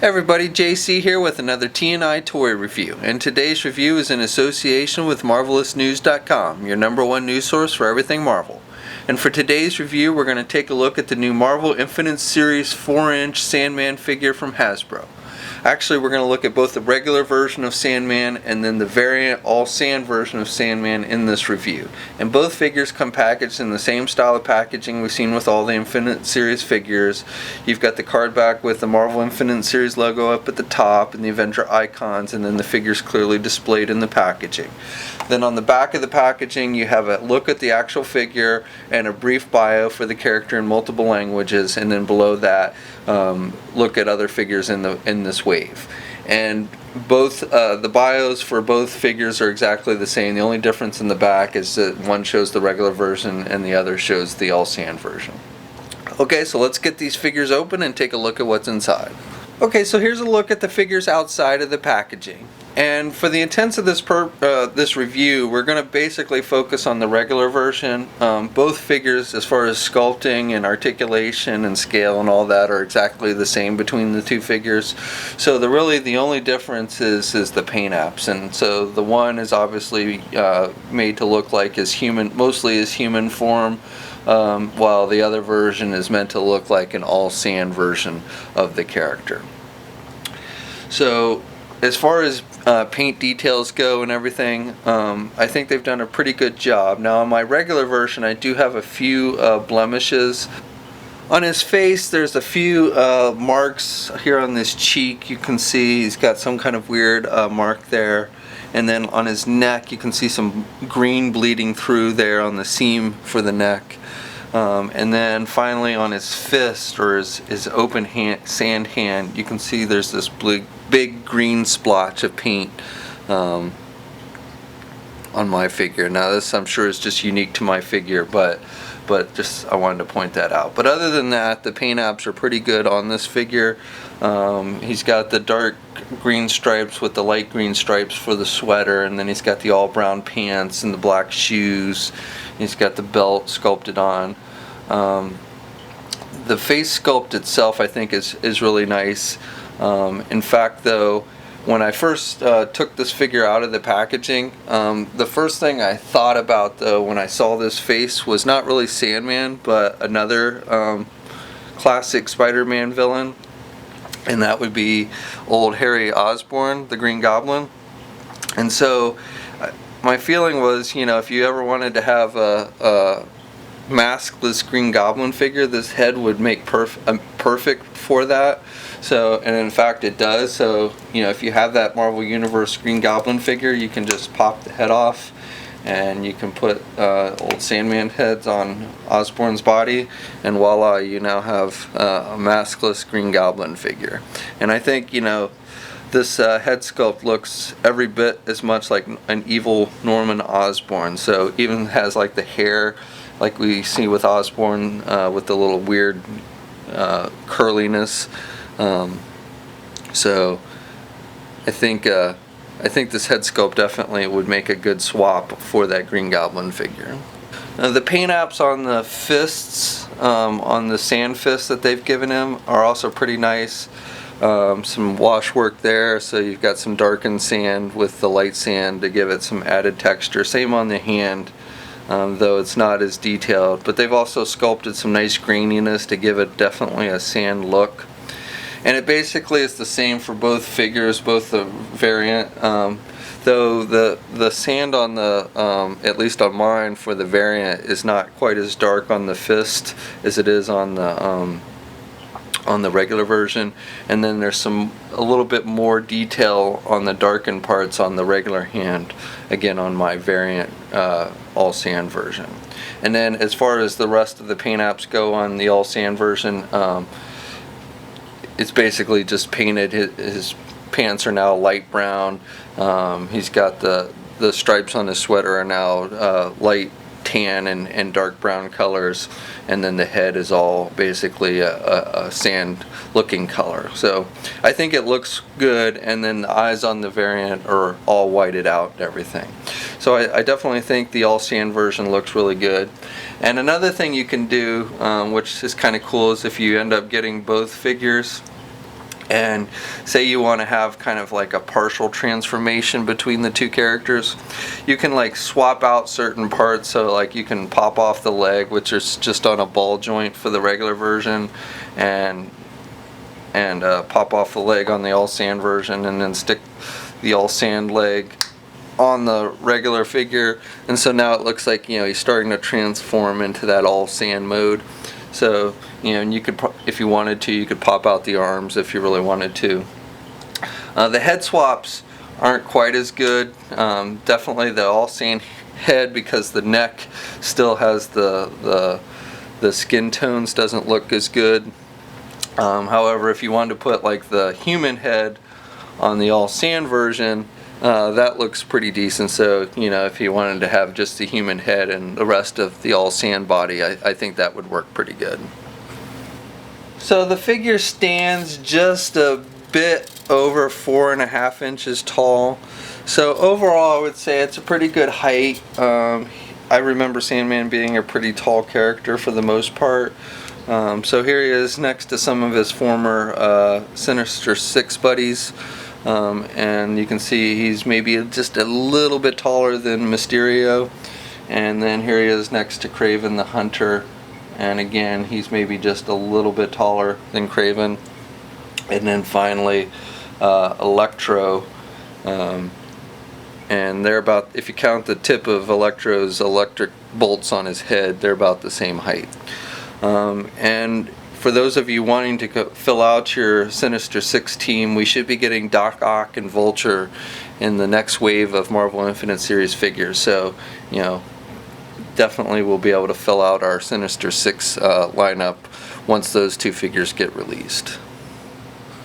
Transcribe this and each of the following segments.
Hey everybody, JC here with another T&I toy review, and today's review is in association with MarvelousNews.com, your #1 news source for everything Marvel. And for today's review, we're going to take a look at the new Marvel Infinite Series 4-inch Sandman figure from Hasbro. Actually, we're going to look at both the regular version of Sandman and then the variant all-sand version of Sandman in this review. And both figures come packaged in the same style of packaging we've seen with all the Infinite Series figures. You've got the card back with the Marvel Infinite Series logo up at the top and the Avenger icons, and then the figures clearly displayed in the packaging. Then on the back of the packaging, you have a look at the actual figure and a brief bio for the character in multiple languages, and then below that, look at other figures in this wave. And both the bios for both figures are exactly the same. The only difference in the back is that one shows the regular version and the other shows the all sand version. Okay, so let's get these figures open and take a look at what's inside. Okay, so here's a look at the figures outside of the packaging. And for the intents of this review, we're going to basically focus on the regular version. Both figures, as far as sculpting and articulation and scale and all that, are exactly the same between the two figures. So the only difference is the paint apps. And so the one is obviously made to look like mostly as human form, while the other version is meant to look like an all sand version of the character. So as far as paint details go and everything, I think they've done a pretty good job. Now on my regular version, I do have a few blemishes. On his face, there's a few marks here on this cheek. You can see he's got some kind of weird mark there. And then on his neck, you can see some green bleeding through there on the seam for the neck. And then finally on his fist, or his open sand hand, you can see there's this big green splotch of paint on my figure. Now this, I'm sure, is just unique to my figure, but just I wanted to point that out. But other than that, the paint apps are pretty good on this figure. He's got the dark green stripes with the light green stripes for the sweater, and then he's got the all brown pants and the black shoes. He's got the belt sculpted on. The face sculpt itself, I think, is really nice. In fact, though, when I first took this figure out of the packaging, the first thing I thought about, though, when I saw this face was not really Sandman, but another classic Spider-Man villain, and that would be old Harry Osborn, the Green Goblin. And so my feeling was, if you ever wanted to have a maskless Green Goblin figure, this head would make perfect for that. So, and in fact it does. So, if you have that Marvel Universe Green Goblin figure, you can just pop the head off and you can put old Sandman heads on Osborn's body, and voila, you now have a maskless Green Goblin figure. And I think, this head sculpt looks every bit as much like an evil Norman Osborn. So even has like the hair like we see with Osborn, with the little weird curliness. So I think this head sculpt definitely would make a good swap for that Green Goblin figure. The paint apps on the fists, on the sand fists that they've given him, are also pretty nice. Some wash work there, so you've got some darkened sand with the light sand to give it some added texture. Same on the hand, though it's not as detailed, but they've also sculpted some nice graininess to give it definitely a sand look. And it basically is the same for both figures, both the variant, though the sand on the, at least on mine for the variant, is not quite as dark on the fist as it is on the regular version. And then there's a little bit more detail on the darkened parts on the regular hand, again on my variant all sand version. And then as far as the rest of the paint apps go on the all sand version, it's basically just painted. His pants are now light brown. He's got the stripes on his sweater are now light tan and dark brown colors, and then the head is all basically a sand looking color. So I think it looks good, and then the eyes on the variant are all whited out and everything. So I definitely think the all sand version looks really good. And another thing you can do, which is kind of cool, is if you end up getting both figures, and say you want to have kind of like a partial transformation between the two characters, you can like swap out certain parts. So like you can pop off the leg, which is just on a ball joint for the regular version, and pop off the leg on the all sand version, and then stick the all sand leg on the regular figure. And so now it looks like, you know, he's starting to transform into that all sand mode. So, you know, and you could, if you wanted to, you could pop out the arms if you really wanted to. The head swaps aren't quite as good. Definitely the all sand head, because the neck still has the skin tones, doesn't look as good. However, if you wanted to put like the human head on the all sand version, that looks pretty decent. So, you know, if you wanted to have just the human head and the rest of the all sand body, I think that would work pretty good. So the figure stands just a bit over 4.5 inches tall. So overall, I would say it's a pretty good height. I remember Sandman being a pretty tall character for the most part. So here he is next to some of his former Sinister Six buddies. And you can see he's maybe just a little bit taller than Mysterio. And then here he is next to Kraven the Hunter, and again he's maybe just a little bit taller than Kraven. And then finally Electro, and they're about, if you count the tip of Electro's electric bolts on his head, they're about the same height. And for those of you wanting to fill out your Sinister Six team, we should be getting Doc Ock and Vulture in the next wave of Marvel Infinite Series figures. So, you know, definitely we'll be able to fill out our Sinister Six lineup once those two figures get released.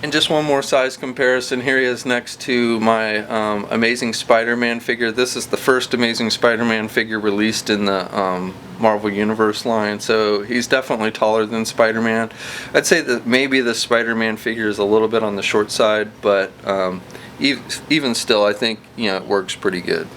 And just one more size comparison, here he is next to my Amazing Spider-Man figure. This is the first Amazing Spider-Man figure released in the Marvel Universe line, so he's definitely taller than Spider-Man. I'd say that maybe the Spider-Man figure is a little bit on the short side, but even still, I think, you know, it works pretty good.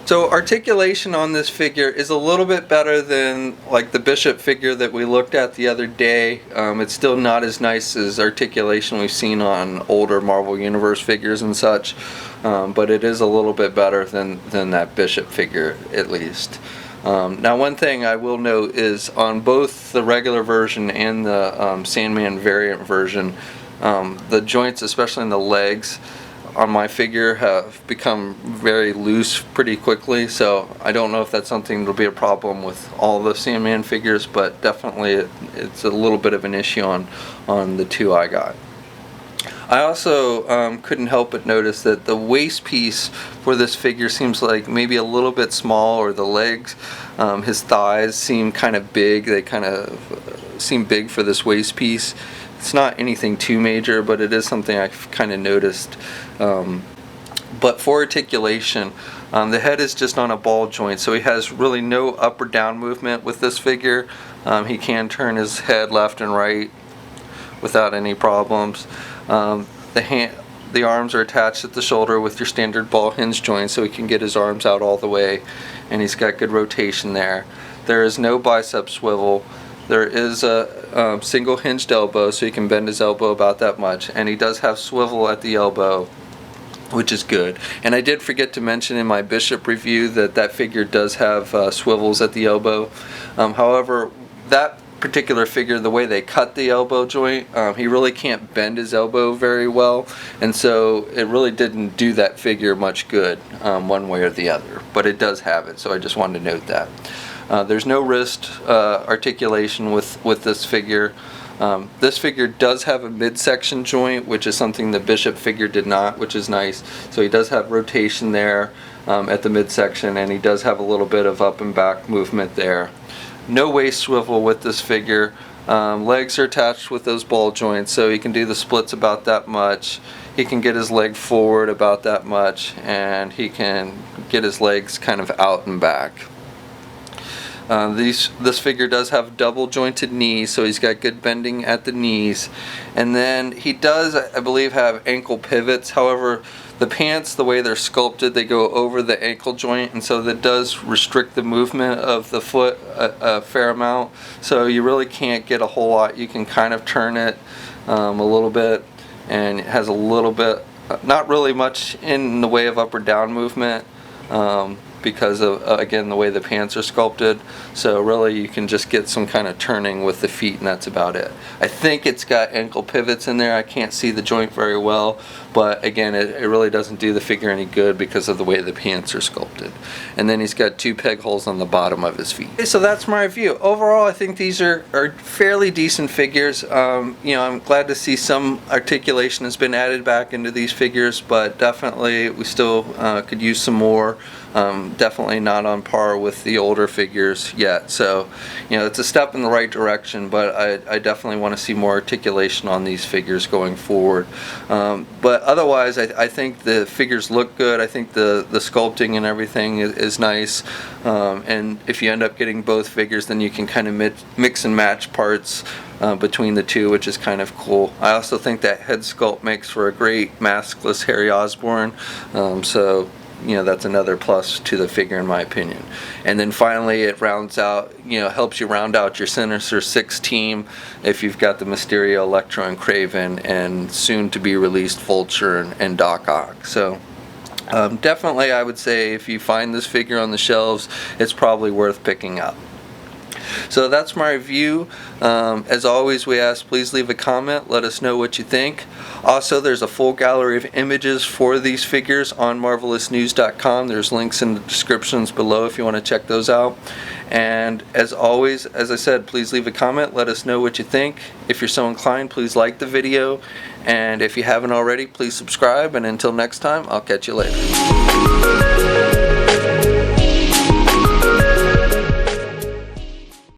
So articulation on this figure is a little bit better than like the Bishop figure that we looked at the other day. It's still not as nice as articulation we've seen on older Marvel Universe figures and such, but it is a little bit better than that Bishop figure, at least. Now, one thing I will note is on both the regular version and the Sandman variant version, the joints, especially in the legs, on my figure have become very loose pretty quickly, so I don't know if that's something that'll be a problem with all the Sandman figures, but definitely it's a little bit of an issue on the two I got. I also couldn't help but notice that the waist piece for this figure seems like maybe a little bit small, or the legs, his thighs seem kind of big. They kind of seem big for this waist piece. It's not anything too major, but it is something I've kind of noticed. But for articulation, the head is just on a ball joint, so he has really no up or down movement with this figure. He can turn his head left and right without any problems. The arms are attached at the shoulder with your standard ball hinge joint, so he can get his arms out all the way, and he's got good rotation there. There is no bicep swivel. There is a single hinged elbow, so he can bend his elbow about that much, and he does have swivel at the elbow, which is good. And I did forget to mention in my Bishop review that figure does have swivels at the elbow. However, that particular figure, the way they cut the elbow joint, he really can't bend his elbow very well, and so it really didn't do that figure much good one way or the other, but it does have it, so I just wanted to note that. There's no wrist articulation with this figure. This figure does have a midsection joint, which is something the Bishop figure did not, which is nice. So he does have rotation there at the midsection, and he does have a little bit of up and back movement there. No waist swivel with this figure. Legs are attached with those ball joints, so he can do the splits about that much. He can get his leg forward about that much, and he can get his legs kind of out and back. This figure does have double jointed knees, so he's got good bending at the knees. And then he does, I believe, have ankle pivots. However, the pants, the way they're sculpted, they go over the ankle joint, and so that does restrict the movement of the foot a fair amount. So you really can't get a whole lot. You can kind of turn it a little bit, and it has a little bit, not really much in the way of up or down movement, because of again the way the pants are sculpted. So really you can just get some kind of turning with the feet, and that's about it. I think it's got ankle pivots in there. I can't see the joint very well, but again it really doesn't do the figure any good because of the way the pants are sculpted. And then he's got 2 peg holes on the bottom of his feet. Okay, so that's my review. Overall, I think these are fairly decent figures. I'm glad to see some articulation has been added back into these figures, but definitely we still could use some more. Definitely not on par with the older figures yet. So, it's a step in the right direction, but I definitely want to see more articulation on these figures going forward. But otherwise, I think the figures look good. I think the sculpting and everything is nice. And if you end up getting both figures, then you can kind of mix and match parts between the two, which is kind of cool. I also think that head sculpt makes for a great maskless Harry Osborn. So that's another plus to the figure in my opinion. And then finally it rounds out, helps you round out your Sinister Six team if you've got the Mysterio, Electro, and Kraven, and soon to be released Vulture and Doc Ock. So definitely I would say if you find this figure on the shelves, it's probably worth picking up. So that's my review. As always, we ask please leave a comment, let us know what you think. Also, there's a full gallery of images for these figures on marvelousnews.com. There's links in the descriptions below if you want to check those out. And as always, as I said, please leave a comment, let us know what you think. If you're so inclined, please like the video. And if you haven't already, please subscribe. And until next time, I'll catch you later.